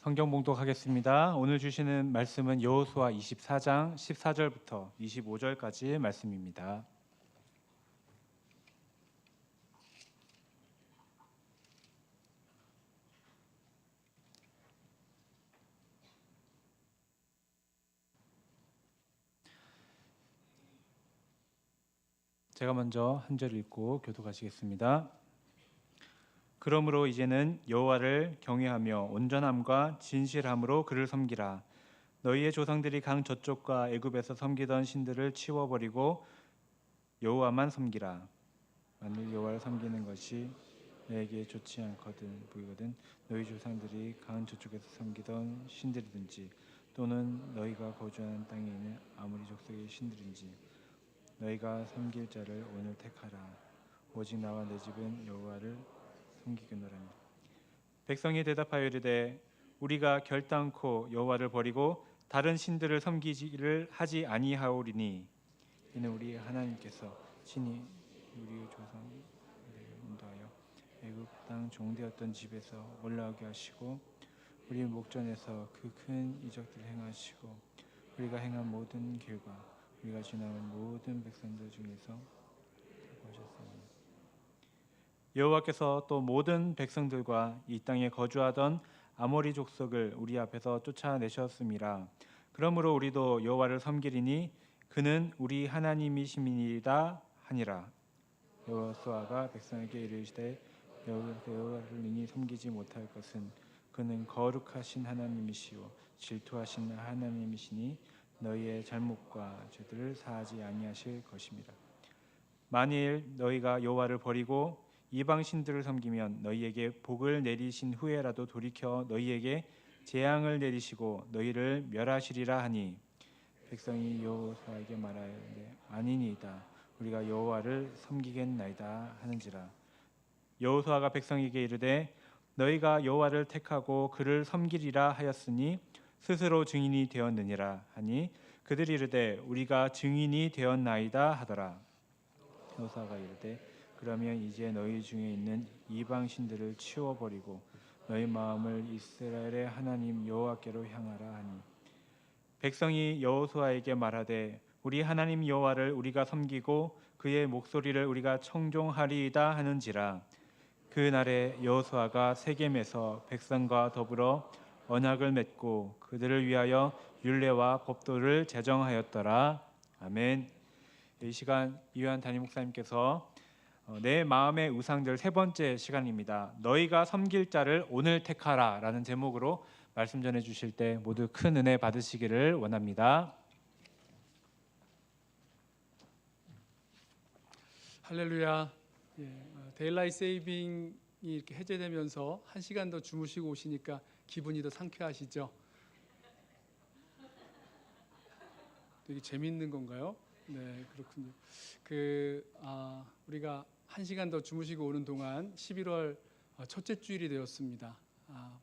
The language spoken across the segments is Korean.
성경 봉독하겠습니다. 오늘 주시는 말씀은 여호수아 24장 14절부터 25절까지 말씀입니다. 제가 먼저 한 절 읽고 교독하시겠습니다. 그러므로 이제는 여호와를 경외하며 온전함과 진실함으로 그를 섬기라. 너희의 조상들이 강 저쪽과 애굽에서 섬기던 신들을 치워버리고 여호와만 섬기라. 만일 여호와를 섬기는 것이 너에게 좋지 않거든 보이거든 너희 조상들이 강 저쪽에서 섬기던 신들이든지 또는 너희가 거주하는 땅에 있는 아무리 족속의 신들인지 너희가 섬길 자를 오늘 택하라. 오직 나와 내 집은 여호와를 섬기겠노라니. 백성이 대답하여 이르되 우리가 결단코 여호와를 버리고 다른 신들을 섬기지를 하지 아니하오리니 이는 우리 하나님께서 친히 우리 조상을 인도하여 애굽 땅 종되었던 집에서 올라오게 하시고 우리 목전에서 그 큰 이적들을 행하시고 우리가 행한 모든 길과 우리가 지나온 모든 백성들 중에서 하셨으니 여호와께서 또 모든 백성들과 이 땅에 거주하던 아모리 족속을 우리 앞에서 쫓아내셨음이라. 그러므로 우리도 여호와를 섬기리니 그는 우리 하나님이심이니이다 하니라. 여호수아가 백성에게 이르시되 여호와를 능히 섬기지 못할 것은 그는 거룩하신 하나님이시요 질투하신 하나님이시니 너희의 잘못과 죄들을 사하지 아니하실 것임이라. 만일 너희가 여호와를 버리고 이방 신들을 섬기면 너희에게 복을 내리신 후에라도 돌이켜 너희에게 재앙을 내리시고 너희를 멸하시리라 하니 백성이 여호수아에게 말하되 아니니이다. 우리가 여호와를 섬기겠나이다 하는지라. 여호수아가 백성에게 이르되 너희가 여호와를 택하고 그를 섬기리라 하였으니 스스로 증인이 되었느니라 하니 그들이 이르되 우리가 증인이 되었나이다 하더라. 여호수아가 이르되 그러면 이제 너희 중에 있는 이방 신들을 치워버리고 너희 마음을 이스라엘의 하나님 여호와께로 향하라 하니 백성이 여호수아에게 말하되 우리 하나님 여호와를 우리가 섬기고 그의 목소리를 우리가 청종하리이다 하는지라. 그 날에 여호수아가 세겜에서 백성과 더불어 언약을 맺고 그들을 위하여 율례와 법도를 제정하였더라. 아멘. 이 시간 이완 담임 목사님께서 내 마음의 우상들 세 번째 시간입니다. 너희가 섬길 자를 오늘 택하라 라는 제목으로 말씀 전해 주실 때 모두 큰 은혜 받으시기를 원합니다. 할렐루야. 데일라이트 세이빙이 이렇게 해제되면서 1시간 더 주무시고 오시니까 기분이 더 상쾌하시죠? 되게 재밌는 건가요? 네, 그렇군요. 우리가 1시간 더 주무시고 오는 동안 11월 첫째 주일이 되었습니다.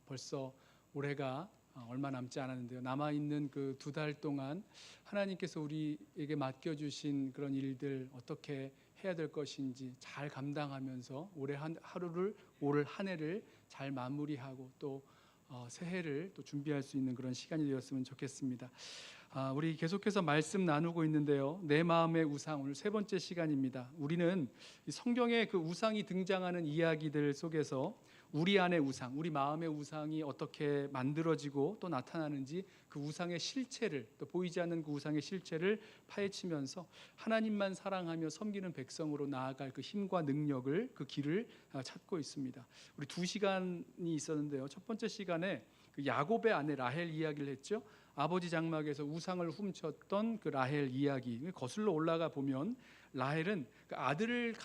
벌써 올해가 얼마 남지 않았는데요. 남아있는 그 2달 동안 하나님께서 우리에게 맡겨주신 그런 일들 어떻게 해야 될 것인지 잘 감당하면서 올 한 해를 잘 마무리하고 또 새해를 또 준비할 수 있는 그런 시간이 되었으면 좋겠습니다. 우리 계속해서 말씀 나누고 있는데요. 내 마음의 우상, 오늘 세 번째 시간입니다. 우리는 성경에 그 우상이 등장하는 이야기들 속에서 우리 안의 우상, 우리 마음의 우상이 어떻게 만들어지고 또 나타나는지 그 우상의 실체를, 또 보이지 않는 그 우상의 실체를 파헤치면서 하나님만 사랑하며 섬기는 백성으로 나아갈 그 힘과 능력을, 그 길을 찾고 있습니다. 우리 2시간이 있었는데요. 첫 번째 시간에 그 야곱의 아내 라헬 이야기를 했죠. 아버지 장막에서 우상을 훔쳤던 그 라헬 이야기 거슬러 올라가 보면 라헬은 그 아들을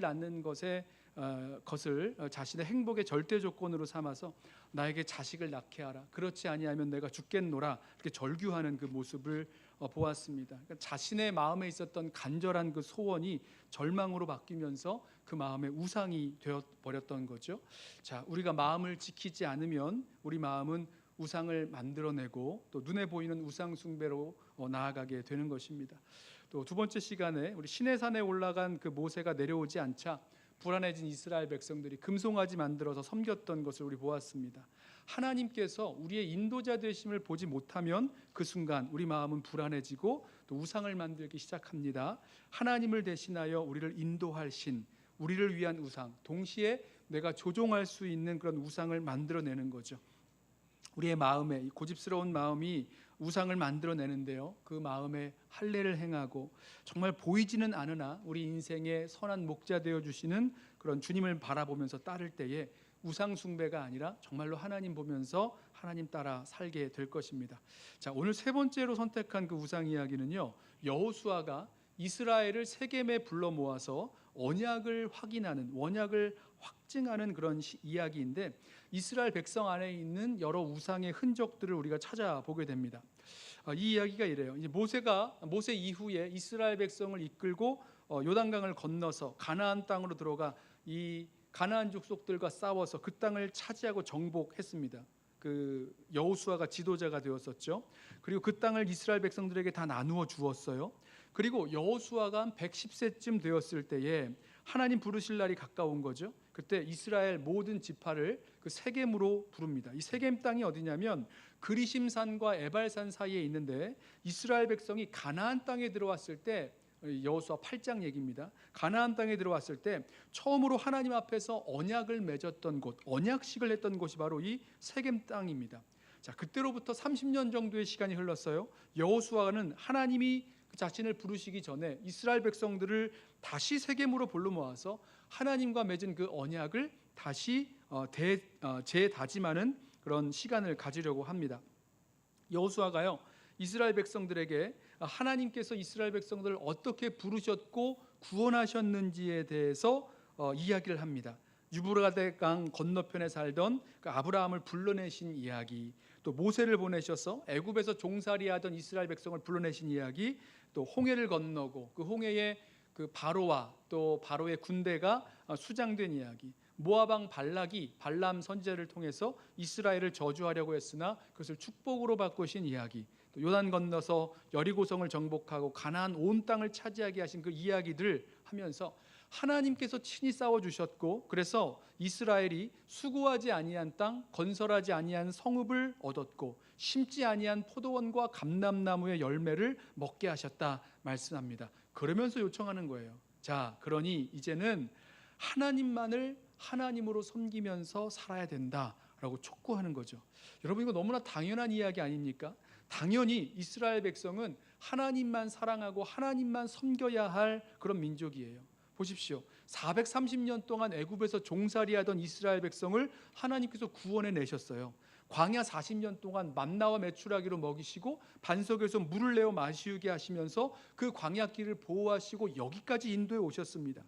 낳는 것을 자신의 행복의 절대 조건으로 삼아서 나에게 자식을 낳게 하라. 그렇지 아니하면 내가 죽겠노라. 이렇게 절규하는 그 모습을 보았습니다. 그러니까 자신의 마음에 있었던 간절한 그 소원이 절망으로 바뀌면서 그 마음의 우상이 되어 버렸던 거죠. 자, 우리가 마음을 지키지 않으면 우리 마음은 우상을 만들어내고 또 눈에 보이는 우상 숭배로 나아가게 되는 것입니다. 또 두 번째 시간에 우리 시내산에 올라간 그 모세가 내려오지 않자 불안해진 이스라엘 백성들이 금송아지 만들어서 섬겼던 것을 우리 보았습니다. 하나님께서 우리의 인도자 되심을 보지 못하면 그 순간 우리 마음은 불안해지고 또 우상을 만들기 시작합니다. 하나님을 대신하여 우리를 인도할 신, 우리를 위한 우상, 동시에 내가 조종할 수 있는 그런 우상을 만들어내는 거죠. 우리의 마음에, 이 고집스러운 마음이 우상을 만들어내는데요, 그 마음에 할례를 행하고 정말 보이지는 않으나 우리 인생의 선한 목자 되어주시는 그런 주님을 바라보면서 따를 때에 우상 숭배가 아니라 정말로 하나님 보면서 하나님 따라 살게 될 것입니다. 자, 오늘 세 번째로 선택한 그 우상 이야기는요, 여호수아가 이스라엘을 세겜에 불러 모아서 언약을 확인하는, 언약을 확증하는 그런 이야기인데, 이스라엘 백성 안에 있는 여러 우상의 흔적들을 우리가 찾아보게 됩니다. 이 이야기가 이래요. 이제 모세 이후에 이스라엘 백성을 이끌고 요단강을 건너서 가나안 땅으로 들어가 이 가나안 족속들과 싸워서 그 땅을 차지하고 정복했습니다. 그 여호수아가 지도자가 되었었죠. 그리고 그 땅을 이스라엘 백성들에게 다 나누어 주었어요. 그리고 여호수아가 한 110세쯤 되었을 때에 하나님 부르실 날이 가까운 거죠. 그때 이스라엘 모든 지파를 그 세겜으로 부릅니다. 이 세겜 땅이 어디냐면 그리심산과 에발산 사이에 있는데, 이스라엘 백성이 가나안 땅에 들어왔을 때, 여호수아 8장 얘기입니다. 가나안 땅에 들어왔을 때 처음으로 하나님 앞에서 언약을 맺었던 곳, 언약식을 했던 곳이 바로 이 세겜 땅입니다. 자, 그때로부터 30년 정도의 시간이 흘렀어요. 여호수아는 하나님이 그 자신을 부르시기 전에 이스라엘 백성들을 다시 세겜으로 불러 모아서 하나님과 맺은 그 언약을 다시 재다짐하는 그런 시간을 가지려고 합니다. 여호수아가요, 이스라엘 백성들에게 하나님께서 이스라엘 백성들을 어떻게 부르셨고 구원하셨는지에 대해서 이야기를 합니다. 유브라데 강 건너편에 살던 그 아브라함을 불러내신 이야기, 또 모세를 보내셔서 애굽에서 종살이하던 이스라엘 백성을 불러내신 이야기, 또 홍해를 건너고 그 홍해에 그 바로와 또 바로의 군대가 수장된 이야기, 모압 왕 발락이 발람 선지자를 통해서 이스라엘을 저주하려고 했으나 그것을 축복으로 바꾸신 이야기, 또 요단 건너서 여리고성을 정복하고 가나안 온 땅을 차지하게 하신 그 이야기들 하면서 하나님께서 친히 싸워주셨고, 그래서 이스라엘이 수고하지 아니한 땅, 건설하지 아니한 성읍을 얻었고 심지 아니한 포도원과 감람나무의 열매를 먹게 하셨다 말씀합니다. 그러면서 요청하는 거예요. 자, 그러니 이제는 하나님만을 하나님으로 섬기면서 살아야 된다라고 촉구하는 거죠. 여러분, 이거 너무나 당연한 이야기 아닙니까? 당연히 이스라엘 백성은 하나님만 사랑하고 하나님만 섬겨야 할 그런 민족이에요. 보십시오. 430년 동안 애굽에서 종살이하던 이스라엘 백성을 하나님께서 구원해 내셨어요. 광야 40년 동안 만나와 메추라기로 먹이시고 반석에서 물을 내어 마시게 하시면서 그 광야길을 보호하시고 여기까지 인도해 오셨습니다.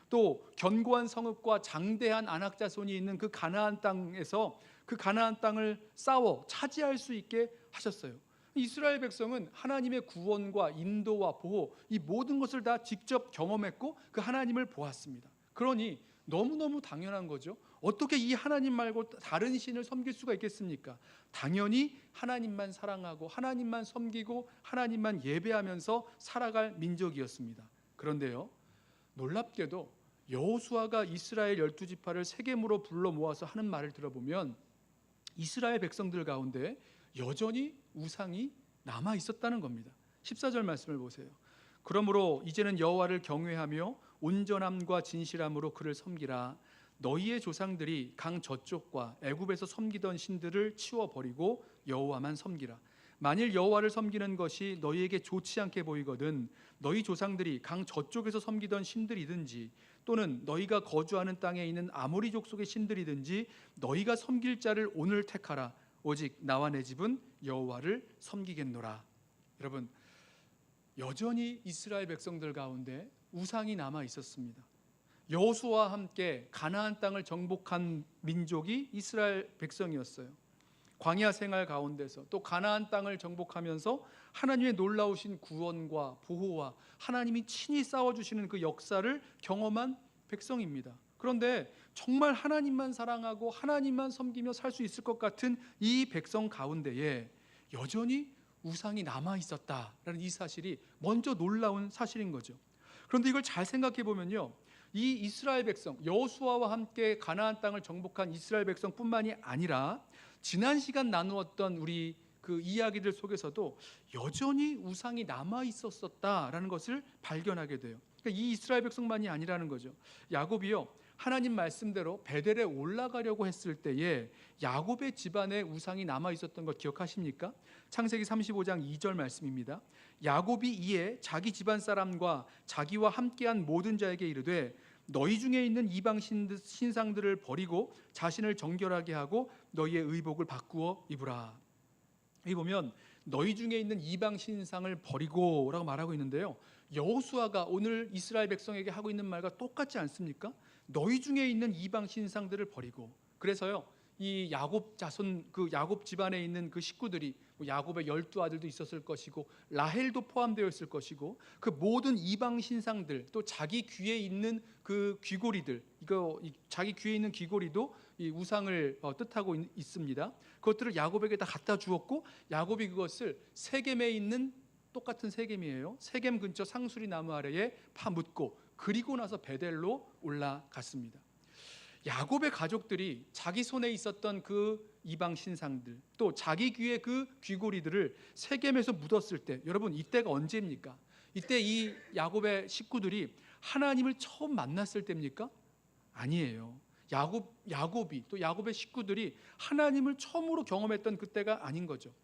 또 견고한 성읍과 장대한 안악자손이 있는 그 가나안 땅에서 그 가나안 땅을 싸워 차지할 수 있게 하셨어요. 이스라엘 백성은 하나님의 구원과 인도와 보호, 이 모든 것을 다 직접 경험했고 그 하나님을 보았습니다. 그러니 너무너무 당연한 거죠. 어떻게 이 하나님 말고 다른 신을 섬길 수가 있겠습니까? 당연히 하나님만 사랑하고 하나님만 섬기고 하나님만 예배하면서 살아갈 민족이었습니다. 그런데요, 놀랍게도 여호수아가 이스라엘 12지파를 세겜으로 불러 모아서 하는 말을 들어보면 이스라엘 백성들 가운데 여전히 우상이 남아 있었다는 겁니다. 14절 말씀을 보세요. 그러므로 이제는 여호와를 경외하며 온전함과 진실함으로 그를 섬기라. 너희의 조상들이 강 저쪽과 애굽에서 섬기던 신들을 치워버리고 여호와만 섬기라. 만일 여호와를 섬기는 것이 너희에게 좋지 않게 보이거든 너희 조상들이 강 저쪽에서 섬기던 신들이든지 또는 너희가 거주하는 땅에 있는 아모리 족속의 신들이든지 너희가 섬길 자를 오늘 택하라. 오직 나와 내 집은 여호와를 섬기겠노라. 여러분, 여전히 이스라엘 백성들 가운데 우상이 남아 있었습니다. 여호수아와 함께 가나안 땅을 정복한 민족이 이스라엘 백성이었어요. 광야 생활 가운데서 또 가나안 땅을 정복하면서 하나님의 놀라우신 구원과 보호와 하나님이 친히 싸워주시는 그 역사를 경험한 백성입니다. 그런데 정말 하나님만 사랑하고 하나님만 섬기며 살 수 있을 것 같은 이 백성 가운데에 여전히 우상이 남아 있었다라는 이 사실이 먼저 놀라운 사실인 거죠. 그런데 이걸 잘 생각해 보면요, 이 이스라엘 백성 여호수아와 함께 가나안 땅을 정복한 이스라엘 백성뿐만이 아니라 지난 시간 나누었던 우리 그 이야기들 속에서도 여전히 우상이 남아 있었다라는 것을 발견하게 돼요. 그러니까 이 이스라엘 백성만이 아니라는 거죠. 야곱이요, 하나님 말씀대로 베델에 올라가려고 했을 때에 야곱의 집안에 우상이 남아 있었던 것 기억하십니까? 창세기 35장 2절 말씀입니다. 야곱이 이에 자기 집안 사람과 자기와 함께한 모든 자에게 이르되 너희 중에 있는 이방 신상들을 버리고 자신을 정결하게 하고 너희의 의복을 바꾸어 입으라. 여기 보면 너희 중에 있는 이방 신상을 버리고라고 말하고 있는데요. 여호수아가 오늘 이스라엘 백성에게 하고 있는 말과 똑같지 않습니까? 너희 중에 있는 이방 신상들을 버리고. 그래서요, 이 야곱 자손, 그 야곱 집안에 있는 그 식구들이 야곱의 12아들도 있었을 것이고 라헬도 포함되어 있을 것이고 그 모든 이방 신상들, 또 자기 귀에 있는 그 귀고리들, 자기 귀에 있는 귀고리도 이 우상을 뜻하고 있습니다. 그것들을 야곱에게 다 갖다 주었고 야곱이 그것을 세겜에 있는, 똑같은 세겜이에요, 세겜 근처 상수리 나무 아래에 파묻고 그리고 나서 베델로 올라갔습니다. 야곱의 가족들이 자기 손에 있었던 그 이방 신상들, 또 자기 귀에 그 귀고리들을 세겜에서 묻었을 때, 여러분 이때가 언제입니까? 이때 이 야곱의 식구들이 하나님을 처음 만났을 때입니까? 아니에요. 야곱이 또 야곱의 식구들이 하나님을 처음으로 경험했던 그때가 아닌 거죠.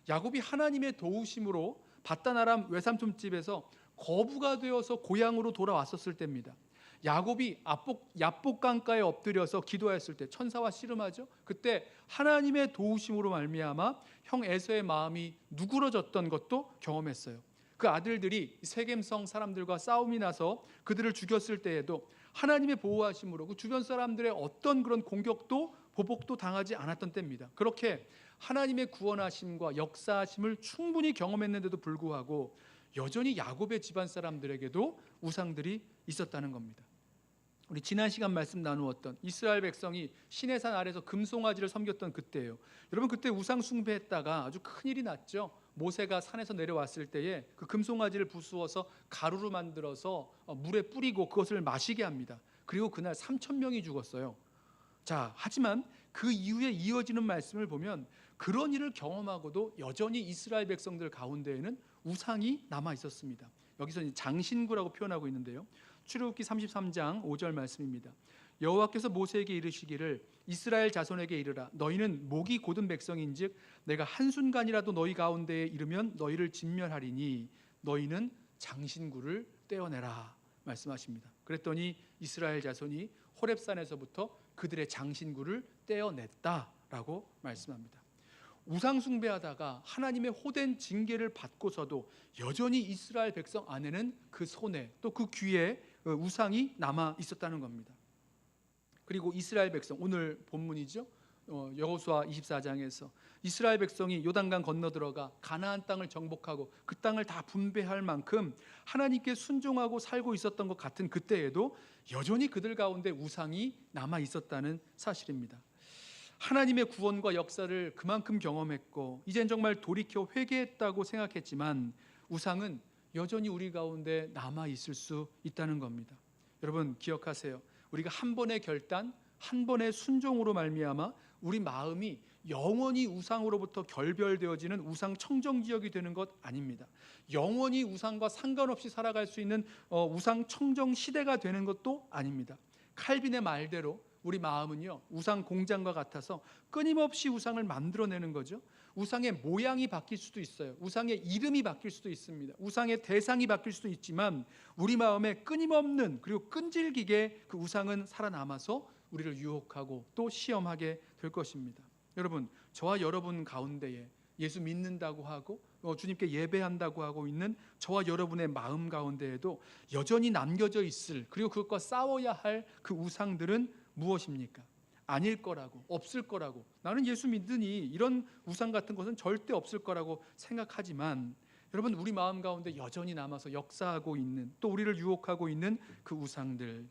야곱이 하나님의 도우심으로 바단 아람 외삼촌 집에서 거부가 되어서 고향으로 돌아왔었을 때입니다. 야곱이 야복 강가에 엎드려서 기도했을 때, 천사와 씨름하죠. 그때 하나님의 도우심으로 말미암아 형 에서의 마음이 누그러졌던 것도 경험했어요. 그 아들들이 세겜성 사람들과 싸움이 나서 그들을 죽였을 때에도 하나님의 보호하심으로 그 주변 사람들의 어떤 그런 공격도 보복도 당하지 않았던 때입니다. 그렇게 하나님의 구원하심과 역사하심을 충분히 경험했는데도 불구하고 여전히 야곱의 집안 사람들에게도 우상들이 있었다는 겁니다. 우리 지난 시간 말씀 나누었던 이스라엘 백성이 시내산 아래서 금송아지를 섬겼던 그때예요. 여러분 그때 우상 숭배했다가 아주 큰일이 났죠. 모세가 산에서 내려왔을 때에 그 금송아지를 부수어서 가루로 만들어서 물에 뿌리고 그것을 마시게 합니다. 그리고 그날 3,000명이 죽었어요. 자, 하지만 그 이후에 이어지는 말씀을 보면 그런 일을 경험하고도 여전히 이스라엘 백성들 가운데에는 우상이 남아 있었습니다. 여기서 장신구라고 표현하고 있는데요. 출애굽기 33장 5절 말씀입니다. 여호와께서 모세에게 이르시기를 이스라엘 자손에게 이르라 너희는 목이 곧은 백성인즉 내가 한순간이라도 너희 가운데에 이르면 너희를 진멸하리니 너희는 장신구를 떼어내라 말씀하십니다. 그랬더니 이스라엘 자손이 호렙산에서부터 그들의 장신구를 떼어냈다라고 말씀합니다. 우상 숭배하다가 하나님의 호된 징계를 받고서도 여전히 이스라엘 백성 안에는 그 손에 또 그 귀에 우상이 남아 있었다는 겁니다. 그리고 이스라엘 백성, 오늘 본문이죠. 여호수아 24장에서 이스라엘 백성이 요단강 건너 들어가 가나안 땅을 정복하고 그 땅을 다 분배할 만큼 하나님께 순종하고 살고 있었던 것 같은 그때에도 여전히 그들 가운데 우상이 남아 있었다는 사실입니다. 하나님의 구원과 역사를 그만큼 경험했고 이젠 정말 돌이켜 회개했다고 생각했지만 우상은 여전히 우리 가운데 남아 있을 수 있다는 겁니다. 여러분 기억하세요. 우리가 한 번의 결단, 한 번의 순종으로 말미암아 우리 마음이 영원히 우상으로부터 결별되어지는 우상 청정 지역이 되는 것 아닙니다. 영원히 우상과 상관없이 살아갈 수 있는 우상 청정 시대가 되는 것도 아닙니다. 칼빈의 말대로 우리 마음은요 우상 공장과 같아서 끊임없이 우상을 만들어내는 거죠. 우상의 모양이 바뀔 수도 있어요. 우상의 이름이 바뀔 수도 있습니다. 우상의 대상이 바뀔 수도 있지만 우리 마음에 끊임없는 그리고 끈질기게 그 우상은 살아남아서 우리를 유혹하고 또 시험하게 될 것입니다. 여러분 저와 여러분 가운데에 예수 믿는다고 하고 주님께 예배한다고 하고 있는 저와 여러분의 마음 가운데에도 여전히 남겨져 있을 그리고 그것과 싸워야 할 그 우상들은 무엇입니까? 아닐 거라고, 없을 거라고, 나는 예수 믿으니 이런 우상 같은 것은 절대 없을 거라고 생각하지만 여러분 우리 마음 가운데 여전히 남아서 역사하고 있는 또 우리를 유혹하고 있는 그 우상들,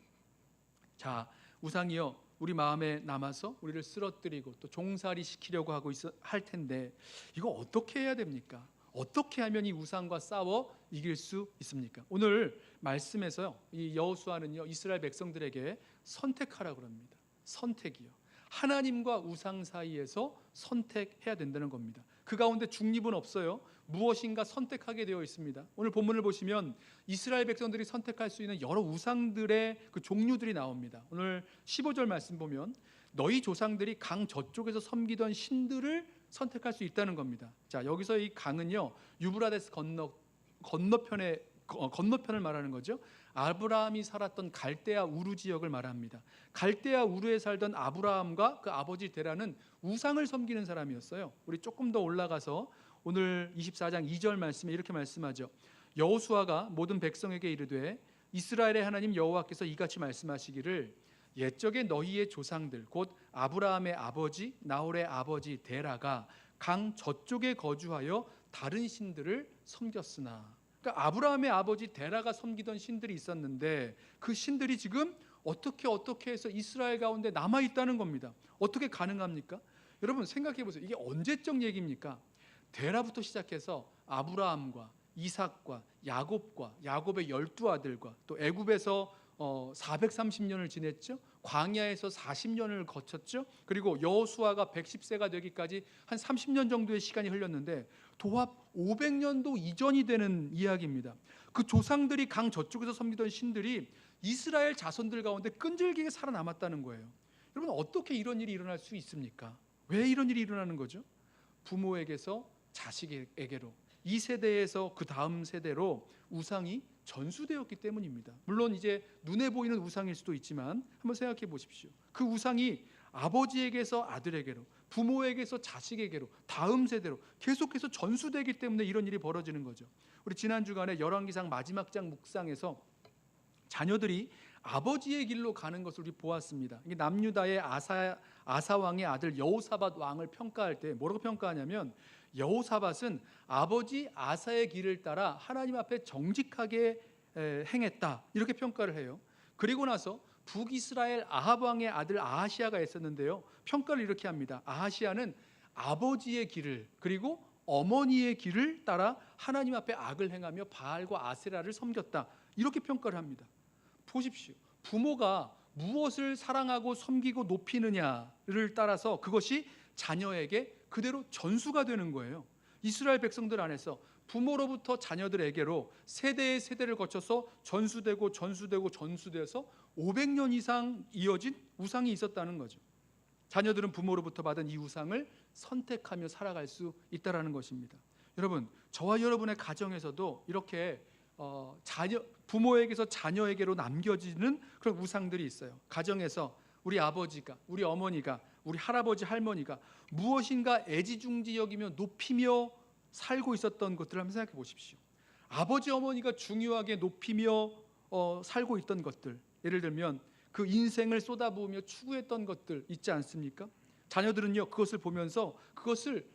자 우상이요 우리 마음에 남아서 우리를 쓰러뜨리고 또 종살이 시키려고 할 텐데 이거 어떻게 해야 됩니까? 어떻게 하면 이 우상과 싸워 이길 수 있습니까? 오늘 말씀에서요, 이 여호수아는요 이스라엘 백성들에게 선택하라고 합니다. 선택이요. 하나님과 우상 사이에서 선택해야 된다는 겁니다. 그 가운데 중립은 없어요. 무엇인가 선택하게 되어 있습니다. 오늘 본문을 보시면 이스라엘 백성들이 선택할 수 있는 여러 우상들의 그 종류들이 나옵니다. 오늘 15절 말씀 보면 너희 조상들이 강 저쪽에서 섬기던 신들을 선택할 수 있다는 겁니다. 자, 여기서 이 강은요 유브라데스 건너편을 말하는 거죠. 아브라함이 살았던 갈대아 우르 지역을 말합니다. 갈대아 우르에 살던 아브라함과 그 아버지 데라는 우상을 섬기는 사람이었어요. 우리 조금 더 올라가서 오늘 24장 2절 말씀에 이렇게 말씀하죠. 여호수아가 모든 백성에게 이르되 이스라엘의 하나님 여호와께서 이같이 말씀하시기를 옛적에 너희의 조상들 곧 아브라함의 아버지 나홀의 아버지 데라가 강 저쪽에 거주하여 다른 신들을 섬겼으나, 그러니까 아브라함의 아버지 데라가 섬기던 신들이 있었는데 그 신들이 지금 어떻게 해서 이스라엘 가운데 남아 있다는 겁니다. 어떻게 가능합니까? 여러분 생각해 보세요. 이게 언제적 얘기입니까? 데라부터 시작해서 아브라함과 이삭과 야곱과 야곱의 12아들과 또 애굽에서 430년을 지냈죠. 광야에서 40년을 거쳤죠. 그리고 여호수아가 110세가 되기까지 한 30년 정도의 시간이 흘렀는데 도합 500년도 이전이 되는 이야기입니다. 그 조상들이 강 저쪽에서 섬기던 신들이 이스라엘 자손들 가운데 끈질기게 살아남았다는 거예요. 여러분 어떻게 이런 일이 일어날 수 있습니까? 왜 이런 일이 일어나는 거죠? 부모에게서 자식에게로, 이 세대에서 그 다음 세대로 우상이 전수되었기 때문입니다. 물론 이제 눈에 보이는 우상일 수도 있지만 한번 생각해 보십시오. 그 우상이 아버지에게서 아들에게로, 부모에게서 자식에게로, 다음 세대로 계속해서 전수되기 때문에 이런 일이 벌어지는 거죠. 우리 지난 주간에 열왕기상 마지막 장 묵상에서 자녀들이 아버지의 길로 가는 것을 우리 보았습니다. 이게 남유다의 아사 왕의 아들 여호사밧 왕을 평가할 때 뭐라고 평가하냐면, 여호사밧은 아버지 아사의 길을 따라 하나님 앞에 정직하게 행했다, 이렇게 평가를 해요. 그리고 나서 북이스라엘 아합 왕의 아들 아하시아가 있었는데요, 평가를 이렇게 합니다. 아하시아는 아버지의 길을 그리고 어머니의 길을 따라 하나님 앞에 악을 행하며 바알과 아세라를 섬겼다, 이렇게 평가를 합니다. 보십시오. 부모가 무엇을 사랑하고 섬기고 높이느냐를 따라서 그것이 자녀에게 그대로 전수가 되는 거예요. 이스라엘 백성들 안에서 부모로부터 자녀들에게로 세대의 세대를 거쳐서 전수돼서 500년 이상 이어진 우상이 있었다는 거죠. 자녀들은 부모로부터 받은 이 우상을 선택하며 살아갈 수 있다는 것입니다. 여러분, 저와 여러분의 가정에서도 이렇게 부모에게서 자녀에게로 남겨지는 그런 우상들이 있어요. 가정에서 우리 아버지가, 우리 어머니가, 우리 할아버지 할머니가 무엇인가 애지중지 여기며 높이며 살고 있었던 것들을 한번 생각해 보십시오. 아버지 어머니가 중요하게 높이며 살고 있던 것들, 예를 들면 그 인생을 쏟아부으며 추구했던 것들 있지 않습니까? 자녀들은요 그것을 보면서 그것을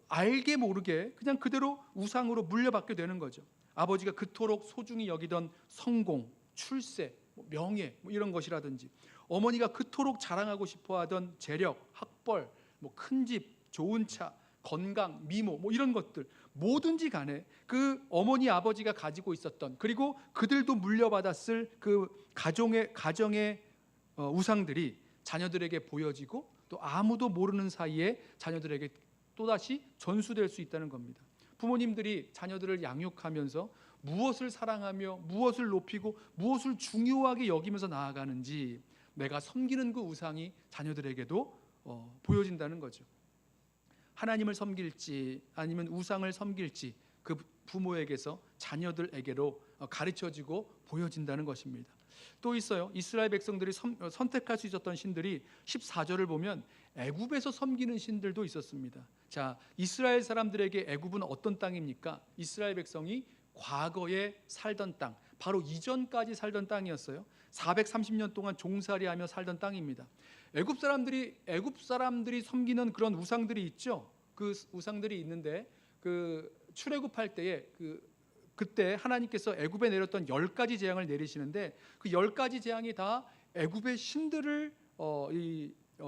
알게 모르게 그냥 그대로 우상으로 물려받게 되는 거죠. 아버지가 그토록 소중히 여기던 성공, 출세, 명예 이런 것이라든지, 어머니가 그토록 자랑하고 싶어하던 재력, 학벌, 큰 집, 좋은 차, 건강, 미모 이런 것들, 뭐든지 간에 그 어머니 아버지가 가지고 있었던, 그리고 그들도 물려받았을 그 가정의 우상들이 자녀들에게 보여지고 또 아무도 모르는 사이에 자녀들에게 또다시 전수될 수 있다는 겁니다. 부모님들이 자녀들을 양육하면서 무엇을 사랑하며 무엇을 높이고 무엇을 중요하게 여기면서 나아가는지 내가 섬기는 그 우상이 자녀들에게도 보여진다는 거죠. 하나님을 섬길지 아니면 우상을 섬길지 그 부모에게서 자녀들에게로 가르쳐지고 보여진다는 것입니다. 또 있어요. 이스라엘 백성들이 선택할 수 있었던 신들이 14절을 보면 애굽에서 섬기는 신들도 있었습니다. 자, 이스라엘 사람들에게 애굽은 어떤 땅입니까? 이스라엘 백성이 과거에 살던 땅, 바로 이전까지 살던 땅이었어요. 430년 동안 종살이하며 살던 땅입니다. 애굽 사람들이 섬기는 그런 우상들이 있죠. 그 우상들이 있는데 그 출애굽할 때에 그때 하나님께서 애굽에 내렸던 10가지 재앙을 내리시는데 그 10가지 재앙이 다 애굽의 신들을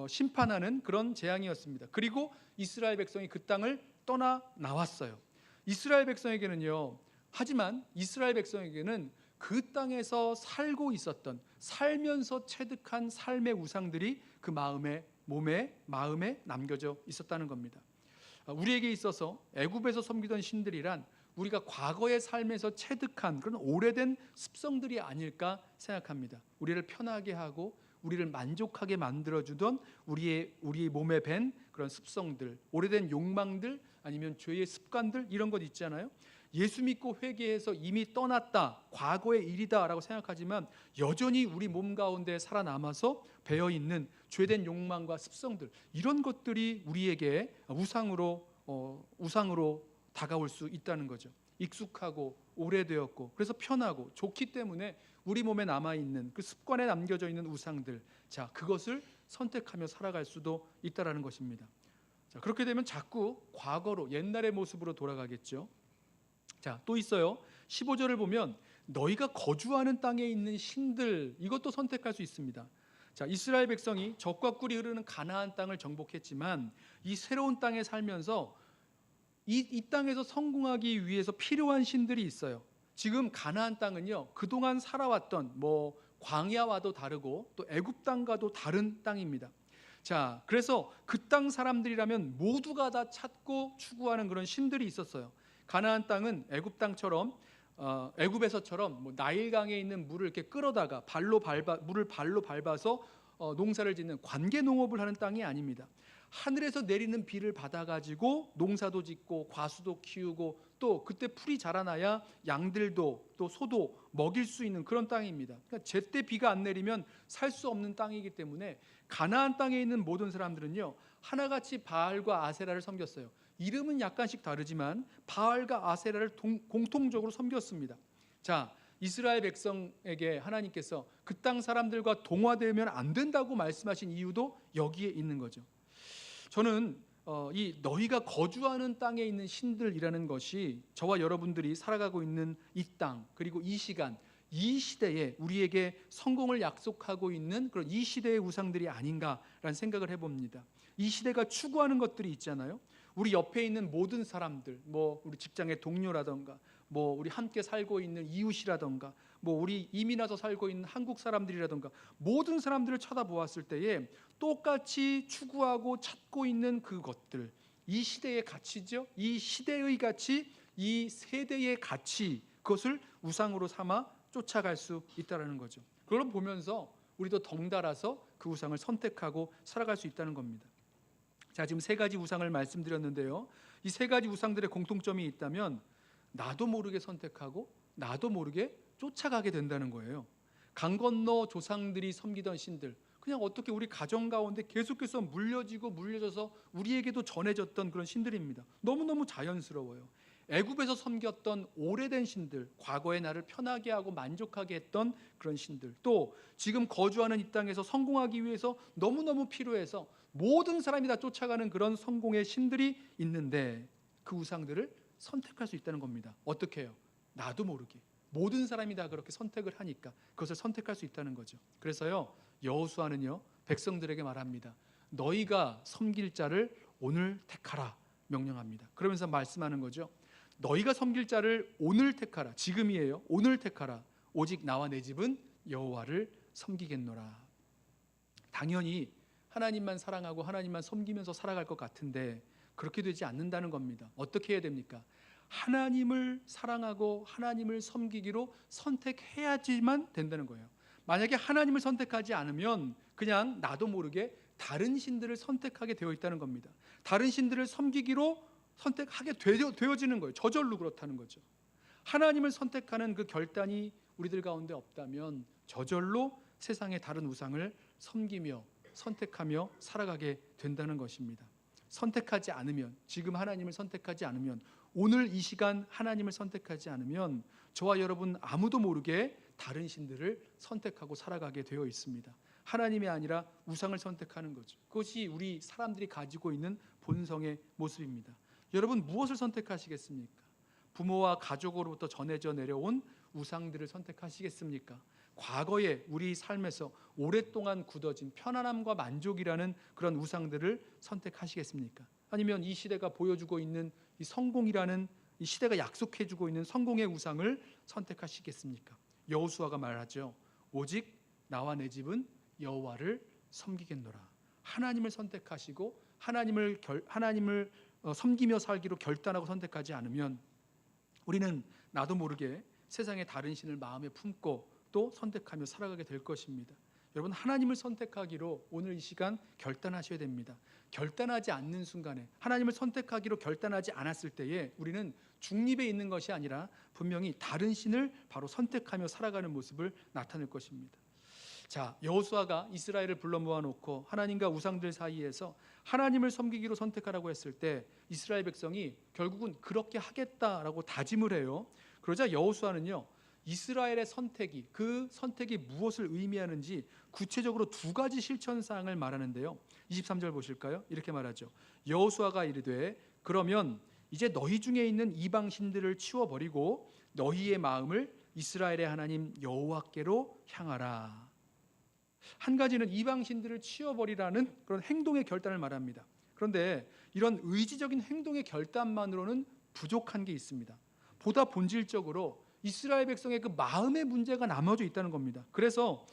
심판하는 그런 재앙이었습니다. 그리고 이스라엘 백성이 그 땅을 떠나 나왔어요. 이스라엘 백성에게는요. 하지만 이스라엘 백성에게는 그 땅에서 살고 있었던, 살면서 체득한 삶의 우상들이 그 몸에 마음에 남겨져 있었다는 겁니다. 우리에게 있어서 애굽에서 섬기던 신들이란 우리가 과거의 삶에서 체득한 그런 오래된 습성들이 아닐까 생각합니다. 우리를 편하게 하고 우리를 만족하게 만들어주던 우리의 몸에 밴 그런 습성들, 오래된 욕망들, 아니면 죄의 습관들, 이런 것 있잖아요. 예수 믿고 회개해서 이미 떠났다, 과거의 일이다라고 생각하지만 여전히 우리 몸 가운데 살아남아서 배어있는 죄된 욕망과 습성들, 이런 것들이 우리에게 우상으로 다가올 수 있다는 거죠. 익숙하고 오래되었고 그래서 편하고 좋기 때문에 우리 몸에 남아있는 그 습관에 남겨져 있는 우상들, 자, 그것을 선택하며 살아갈 수도 있다는 것입니다. 자, 그렇게 되면 자꾸 과거로, 옛날의 모습으로 돌아가겠죠. 자, 또 있어요. 15절을 보면 너희가 거주하는 땅에 있는 신들, 이것도 선택할 수 있습니다. 자, 이스라엘 백성이 젖과 꿀이 흐르는 가나안 땅을 정복했지만 이 새로운 땅에 살면서 이 땅에서 성공하기 위해서 필요한 신들이 있어요. 지금 가나안 땅은요, 그동안 살아왔던 광야와도 다르고 또 애굽 땅과도 다른 땅입니다. 자, 그래서 그 땅 사람들이라면 모두가 다 찾고 추구하는 그런 신들이 있었어요. 가나안 땅은 애굽 땅처럼 애굽에서처럼 나일강에 있는 물을 이렇게 끌어다가 물을 발로 밟아서 농사를 짓는 관계 농업을 하는 땅이 아닙니다. 하늘에서 내리는 비를 받아가지고 농사도 짓고 과수도 키우고 또 그때 풀이 자라나야 양들도 또 소도 먹일 수 있는 그런 땅입니다. 그러니까 제때 비가 안 내리면 살 수 없는 땅이기 때문에 가나안 땅에 있는 모든 사람들은요, 하나같이 바알과 아세라를 섬겼어요. 이름은 약간씩 다르지만 바알과 아세라를 공통적으로 섬겼습니다. 자, 이스라엘 백성에게 하나님께서 그 땅 사람들과 동화되면 안 된다고 말씀하신 이유도 여기에 있는 거죠. 저는 이 너희가 거주하는 땅에 있는 신들이라는 것이 저와 여러분들이 살아가고 있는 이 땅, 그리고 이 시간, 이 시대에 우리에게 성공을 약속하고 있는 그런 이 시대의 우상들이 아닌가라는 생각을 해봅니다. 이 시대가 추구하는 것들이 있잖아요. 우리 옆에 있는 모든 사람들, 우리 직장의 동료라던가, 우리 함께 살고 있는 이웃이라던가, 우리 이민 와서 살고 있는 한국 사람들이라던가, 모든 사람들을 쳐다보았을 때에 똑같이 추구하고 찾고 있는 그것들, 이 시대의 가치죠. 이 시대의 가치, 이 세대의 가치, 그것을 우상으로 삼아 쫓아갈 수 있다는 거죠. 그걸 보면서 우리도 덩달아서 그 우상을 선택하고 살아갈 수 있다는 겁니다. 자, 지금 세 가지 우상을 말씀드렸는데요. 이 세 가지 우상들의 공통점이 있다면 나도 모르게 선택하고 나도 모르게 쫓아가게 된다는 거예요. 강 건너 조상들이 섬기던 신들, 그냥 어떻게 우리 가정 가운데 계속해서 물려져서 우리에게도 전해졌던 그런 신들입니다. 너무너무 자연스러워요. 애굽에서 섬겼던 오래된 신들, 과거의 나를 편하게 하고 만족하게 했던 그런 신들, 또 지금 거주하는 이 땅에서 성공하기 위해서 너무너무 필요해서 모든 사람이 다 쫓아가는 그런 성공의 신들이 있는데 그 우상들을 선택할 수 있다는 겁니다. 어떻게 해요? 나도 모르게 모든 사람이 다 그렇게 선택을 하니까 그것을 선택할 수 있다는 거죠. 그래서요, 여호수아는요 백성들에게 말합니다. 너희가 섬길 자를 오늘 택하라 명령합니다. 그러면서 말씀하는 거죠. 너희가 섬길 자를 오늘 택하라. 지금이에요. 오늘 택하라. 오직 나와 내 집은 여호와를 섬기겠노라. 당연히 하나님만 사랑하고 하나님만 섬기면서 살아갈 것 같은데 그렇게 되지 않는다는 겁니다. 어떻게 해야 됩니까? 하나님을 사랑하고 하나님을 섬기기로 선택해야지만 된다는 거예요. 만약에 하나님을 선택하지 않으면 그냥 나도 모르게 다른 신들을 선택하게 되어 있다는 겁니다. 다른 신들을 섬기기로 선택하게 되어지는 거예요. 저절로 그렇다는 거죠. 하나님을 선택하는 그 결단이 우리들 가운데 없다면 저절로 세상의 다른 우상을 섬기며 선택하며 살아가게 된다는 것입니다. 선택하지 않으면, 지금 하나님을 선택하지 않으면, 오늘 이 시간 하나님을 선택하지 않으면 저와 여러분 아무도 모르게 다른 신들을 선택하고 살아가게 되어 있습니다. 하나님이 아니라 우상을 선택하는 거죠. 그것이 우리 사람들이 가지고 있는 본성의 모습입니다. 여러분 무엇을 선택하시겠습니까? 부모와 가족으로부터 전해져 내려온 우상들을 선택하시겠습니까? 과거에 우리 삶에서 오랫동안 굳어진 편안함과 만족이라는 그런 우상들을 선택하시겠습니까? 아니면 이 시대가 보여주고 있는 이 성공이라는 이 시대가 약속해주고 있는 성공의 우상을 선택하시겠습니까? 여호수아가 말하죠. 오직 나와 내 집은 여호와를 섬기겠노라. 하나님을 선택하시고 하나님을 섬기며 살기로 결단하고 선택하지 않으면 우리는 나도 모르게 세상의 다른 신을 마음에 품고 또 선택하며 살아가게 될 것입니다. 여러분, 하나님을 선택하기로 오늘 이 시간 결단하셔야 됩니다. 결단하지 않는 순간에, 하나님을 선택하기로 결단하지 않았을 때에 우리는 중립에 있는 것이 아니라 분명히 다른 신을 바로 선택하며 살아가는 모습을 나타낼 것입니다. 자, 여호수아가 이스라엘을 불러 모아놓고 하나님과 우상들 사이에서 하나님을 섬기기로 선택하라고 했을 때 이스라엘 백성이 결국은 그렇게 하겠다라고 다짐을 해요. 그러자 여호수아는요, 이스라엘의 선택이, 그 선택이 무엇을 의미하는지 구체적으로 두 가지 실천사항을 말하는데요. 23절 보실까요? 이렇게 말하죠. 여호수아가 이르되 그러면 이제 너희 중에 있는 이방 신들을 치워버리고 너희의 마음을 이스라엘의 하나님 여호와께로 향하라. 한 가지는 이방 신들을 치워버리라는 그런 행동의 결단을 말합니다. 그런데 이런 의지적인 행동의 결단만으로는 부족한 게 있습니다. 보다 본질적으로 이스라엘 백성의 그 마음의 문제가 남아져 있다는 겁니다. 그래서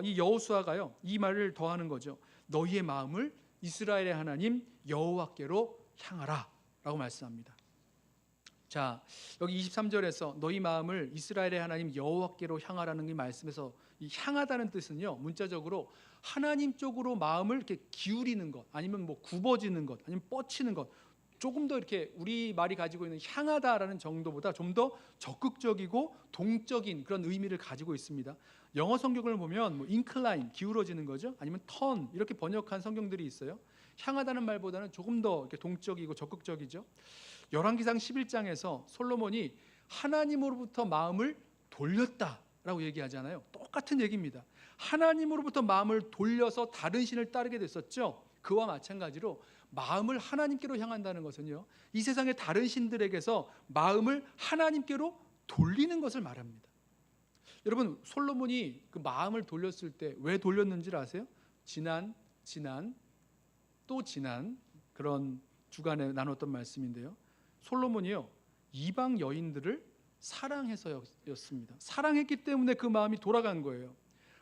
이 여호수아가요, 이 말을 더하는 거죠. 너희의 마음을 이스라엘의 하나님 여호와께로 향하라 라고 말씀합니다. 자, 여기 23절에서 너희 마음을 이스라엘의 하나님 여호와께로 향하라는 이 말씀에서 이 향하다는 뜻은요, 문자적으로 하나님 쪽으로 마음을 이렇게 기울이는 것, 아니면 뭐 굽어지는 것, 아니면 뻗치는 것, 조금 더 이렇게 우리 말이 가지고 있는 향하다라는 정도보다 좀 더 적극적이고 동적인 그런 의미를 가지고 있습니다. 영어 성경을 보면 뭐 incline, 기울어지는 거죠, 아니면 turn 이렇게 번역한 성경들이 있어요. 향하다는 말보다는 조금 더 이렇게 동적이고 적극적이죠. 열왕기상 11장에서 솔로몬이 하나님으로부터 마음을 돌렸다라고 얘기하잖아요. 똑같은 얘기입니다. 하나님으로부터 마음을 돌려서 다른 신을 따르게 됐었죠. 그와 마찬가지로 마음을 하나님께로 향한다는 것은요, 이 세상의 다른 신들에게서 마음을 하나님께로 돌리는 것을 말합니다. 여러분, 솔로몬이 그 마음을 돌렸을 때 왜 돌렸는지를 아세요? 지난 또 지난 그런 주간에 나눴던 말씀인데요, 솔로몬이요, 이방 여인들을 사랑해서였습니다. 사랑했기 때문에 그 마음이 돌아간 거예요.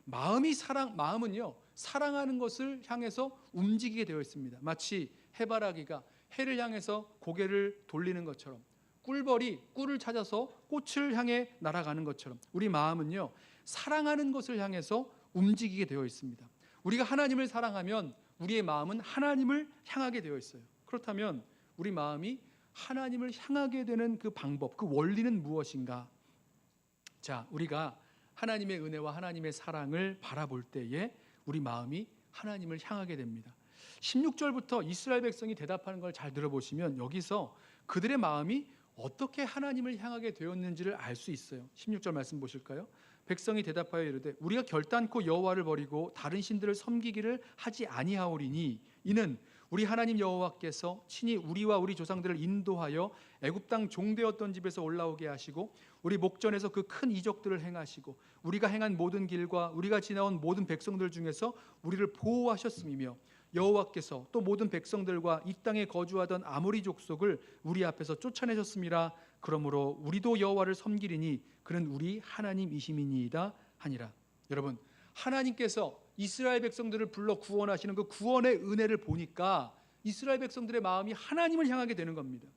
마음은요, 사랑하는 것을 향해서 움직이게 되어 있습니다. 마치 해바라기가 해를 향해서 고개를 돌리는 것처럼, 꿀벌이 꿀을 찾아서 꽃을 향해 날아가는 것처럼 우리 마음은요, 사랑하는 것을 향해서 움직이게 되어 있습니다. 우리가 하나님을 사랑하면 우리의 마음은 하나님을 향하게 되어 있어요. 그렇다면 우리 마음이 하나님을 향하게 되는 그 방법, 그 원리는 무엇인가? 자, 우리가 하나님의 은혜와 하나님의 사랑을 바라볼 때에 우리 마음이 하나님을 향하게 됩니다. 16절부터 이스라엘 백성이 대답하는 걸 잘 들어보시면 여기서 그들의 마음이 어떻게 하나님을 향하게 되었는지를 알 수 있어요. 16절 말씀 보실까요? 백성이 대답하여 이르되 우리가 결단코 여호와를 버리고 다른 신들을 섬기기를 하지 아니하오리니 이는 우리 하나님 여호와께서 친히 우리와 우리 조상들을 인도하여 애굽 땅 종되었던 집에서 올라오게 하시고 우리 목전에서 그 큰 이적들을 행하시고 우리가 행한 모든 길과 우리가 지나온 모든 백성들 중에서 우리를 보호하셨음이며 여호와께서 또 모든 백성들과 이 땅에 거주하던 아모리 족속을 우리 앞에서 쫓아내셨음이라. 그러므로 우리도 여호와를 섬기리니 그는 우리 하나님이심이니이다 하니라. 여러분, 하나님께서 이스라엘 백성들을 불러 구원하시는 그 구원의 은혜를 보니까 이스라엘 백성들의 마음이 하나님을 향하게 되는 겁니다.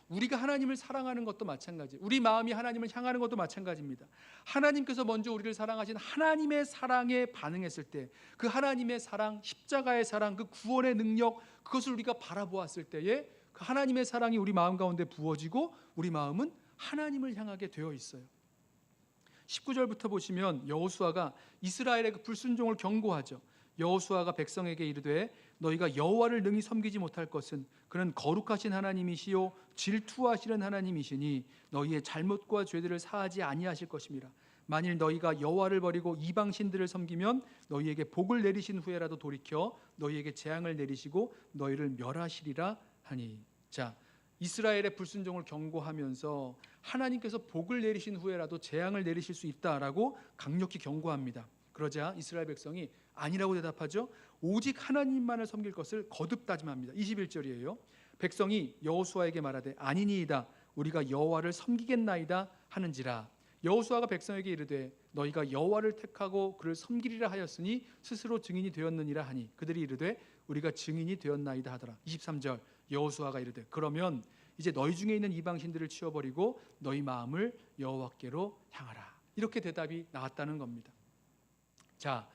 우리가 하나님을 사랑하는 것도 마찬가지, 우리 마음이 하나님을 향하는 것도 마찬가지입니다. 하나님께서 먼저 우리를 사랑하신 하나님의 사랑에 반응했을 때 그 하나님의 사랑, 십자가의 사랑, 그 구원의 능력, 그것을 우리가 바라보았을 때에 그 하나님의 사랑이 우리 마음 가운데 부어지고 우리 마음은 하나님을 향하게 되어 있어요. 19절부터 보시면 여호수아가 이스라엘의 그 불순종을 경고하죠. 여호수아가 백성에게 이르되 너희가 여호와를 능히 섬기지 못할 것은 그는 거룩하신 하나님이시요 질투하시는 하나님이시니 너희의 잘못과 죄들을 사하지 아니하실 것임이라. 만일 너희가 여호와를 버리고 이방 신들을 섬기면 너희에게 복을 내리신 후에라도 돌이켜 너희에게 재앙을 내리시고 너희를 멸하시리라 하니. 자, 이스라엘의 불순종을 경고하면서 하나님께서 복을 내리신 후에라도 재앙을 내리실 수 있다라고 강력히 경고합니다. 그러자 이스라엘 백성이 아니라고 대답하죠. 오직 하나님만을 섬길 것을 거듭 다짐합니다. 21절이에요. 백성이 여호수아에게 말하되 아니니이다. 우리가 여호와를 섬기겠나이다 하는지라. 여호수아가 백성에게 이르되 너희가 여호와를 택하고 그를 섬기리라 하였으니 스스로 증인이 되었느니라 하니 그들이 이르되 우리가 증인이 되었나이다 하더라. 23절 여호수아가 이르되 그러면 이제 너희 중에 있는 이방신들을 치워버리고 너희 마음을 여호와께로 향하라. 이렇게 대답이 나왔다는 겁니다. 자,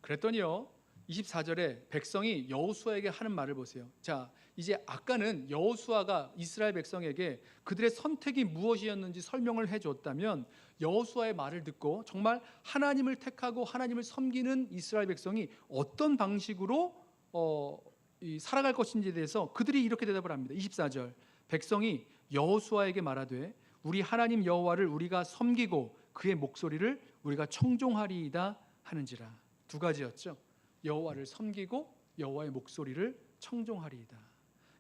그랬더니요 24절에 백성이 여호수아에게 하는 말을 보세요. 자, 이제 아까는 여호수아가 이스라엘 백성에게 그들의 선택이 무엇이었는지 설명을 해줬다면 여호수아의 말을 듣고 정말 하나님을 택하고 하나님을 섬기는 이스라엘 백성이 어떤 방식으로 살아갈 것인지에 대해서 그들이 이렇게 대답을 합니다. 24절 백성이 여호수아에게 말하되 우리 하나님 여호와를 우리가 섬기고 그의 목소리를 우리가 청종하리이다 하는지라. 두 가지였죠. 여호와를 섬기고 여호와의 목소리를 청종하리이다.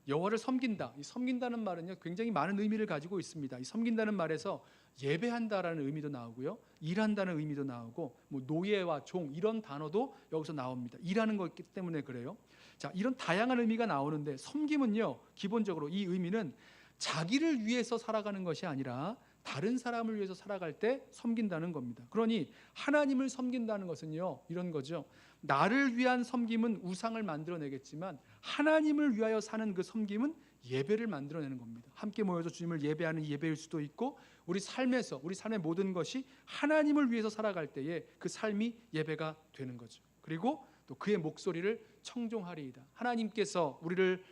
여호와를 섬긴다. 이 섬긴다는 말은요 굉장히 많은 의미를 가지고 있습니다. 이 섬긴다는 말에서 예배한다라는 의미도 나오고요, 일한다는 의미도 나오고, 뭐 노예와 종 이런 단어도 여기서 나옵니다. 일하는 거기 때문에 그래요. 자, 이런 다양한 의미가 나오는데 섬김은요 기본적으로 이 의미는 자기를 위해서 살아가는 것이 아니라 다른 사람을 위해서 살아갈 때 섬긴다는 겁니다. 그러니 하나님을 섬긴다는 것은요 이런 거죠. 나를 위한 섬김은 우상을 만들어내겠지만 하나님을 위하여 사는 그 섬김은 예배를 만들어내는 겁니다. 함께 모여서 주님을 예배하는 예배일 수도 있고, 우리 삶에서 우리 삶의 모든 것이 하나님을 위해서 살아갈 때에 그 삶이 예배가 되는 거죠. 그리고 또 그의 목소리를 청종하리이다. 하나님께서 우리를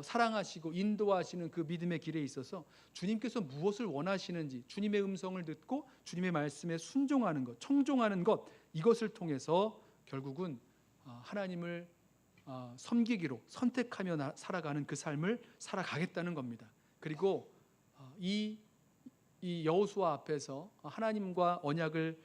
사랑하시고 인도하시는 그 믿음의 길에 있어서 주님께서 무엇을 원하시는지 주님의 음성을 듣고 주님의 말씀에 순종하는 것, 청종하는 것, 이것을 통해서 결국은 하나님을 섬기기로 선택하며 살아가는 그 삶을 살아가겠다는 겁니다. 그리고 이 여호수아 앞에서 하나님과 언약을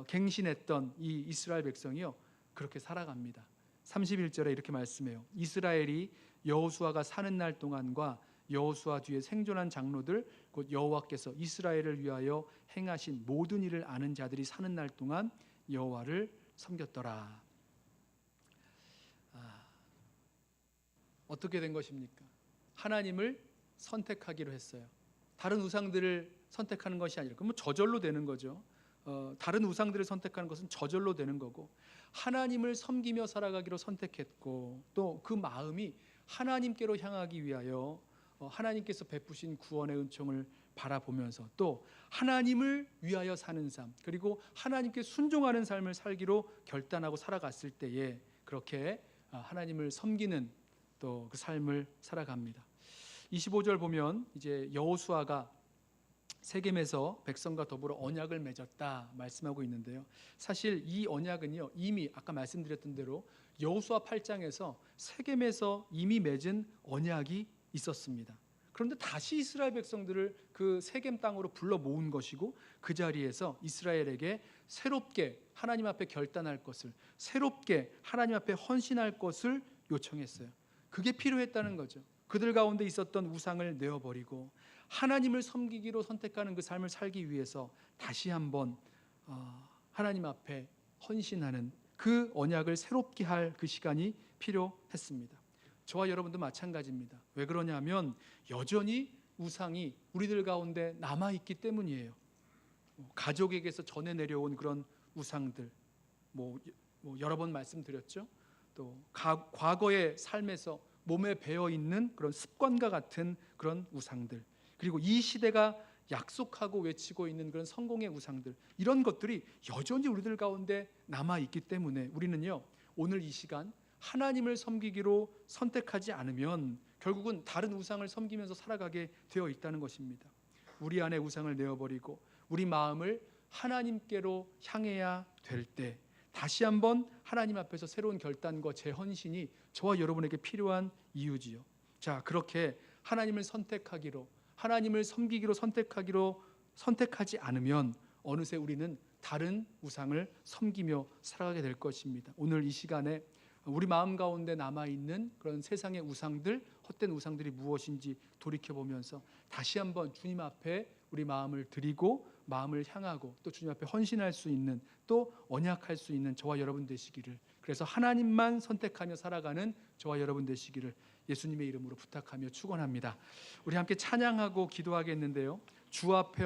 갱신했던 이 이스라엘 백성이요 그렇게 살아갑니다. 31절에 이렇게 말씀해요. 이스라엘이 여호수아가 사는 날 동안과 여호수아 뒤에 생존한 장로들 곧 여호와께서 이스라엘을 위하여 행하신 모든 일을 아는 자들이 사는 날 동안 여호와를 섬겼더라. 어떻게 된 것입니까? 하나님을 선택하기로 했어요. 다른 우상들을 선택하는 것이 아니라 그러면 저절로 되는 거죠. 다른 우상들을 선택하는 것은 저절로 되는 거고, 하나님을 섬기며 살아가기로 선택했고, 또 그 마음이 하나님께로 향하기 위하여 하나님께서 베푸신 구원의 은총을 바라보면서 또 하나님을 위하여 사는 삶, 그리고 하나님께 순종하는 삶을 살기로 결단하고 살아갔을 때에 그렇게 하나님을 섬기는 또 그 삶을 살아갑니다. 25절 보면 이제 여호수아가 세겜에서 백성과 더불어 언약을 맺었다 말씀하고 있는데요. 사실 이 언약은요 이미 아까 말씀드렸던 대로 여호수아 8장에서 세겜에서 이미 맺은 언약이 있었습니다. 그런데 다시 이스라엘 백성들을 그 세겜 땅으로 불러 모은 것이고, 그 자리에서 이스라엘에게 새롭게 하나님 앞에 결단할 것을, 새롭게 하나님 앞에 헌신할 것을 요청했어요. 그게 필요했다는 거죠. 그들 가운데 있었던 우상을 내어버리고 하나님을 섬기기로 선택하는 그 삶을 살기 위해서 다시 한번 하나님 앞에 헌신하는 그 언약을 새롭게 할 그 시간이 필요했습니다. 저와 여러분도 마찬가지입니다. 왜 그러냐면 여전히 우상이 우리들 가운데 남아있기 때문이에요. 가족에게서 전해 내려온 그런 우상들, 여러 번 말씀드렸죠. 또 과거의 삶에서 몸에 배어있는 그런 습관과 같은 그런 우상들, 그리고 이 시대가 약속하고 외치고 있는 그런 성공의 우상들, 이런 것들이 여전히 우리들 가운데 남아있기 때문에 우리는요 오늘 이 시간 하나님을 섬기기로 선택하지 않으면 결국은 다른 우상을 섬기면서 살아가게 되어 있다는 것입니다. 우리 안에 우상을 내어버리고 우리 마음을 하나님께로 향해야 될 때 다시 한번 하나님 앞에서 새로운 결단과 재헌신이 저와 여러분에게 필요한 이유지요. 자, 그렇게 하나님을 선택하기로, 하나님을 섬기기로 선택하지 않으면 어느새 우리는 다른 우상을 섬기며 살아가게 될 것입니다. 오늘 이 시간에 우리 마음 가운데 남아있는 그런 세상의 우상들, 헛된 우상들이 무엇인지 돌이켜보면서 다시 한번 주님 앞에 우리 마음을 드리고 마음을 향하고 또 주님 앞에 헌신할 수 있는, 또 언약할 수 있는 저와 여러분 되시기를, 그래서 하나님만 선택하며 살아가는 저와 여러분 되시기를 예수님의 이름으로 부탁하며 축원합니다. 우리 함께 찬양하고 기도하겠는데요. 주 앞에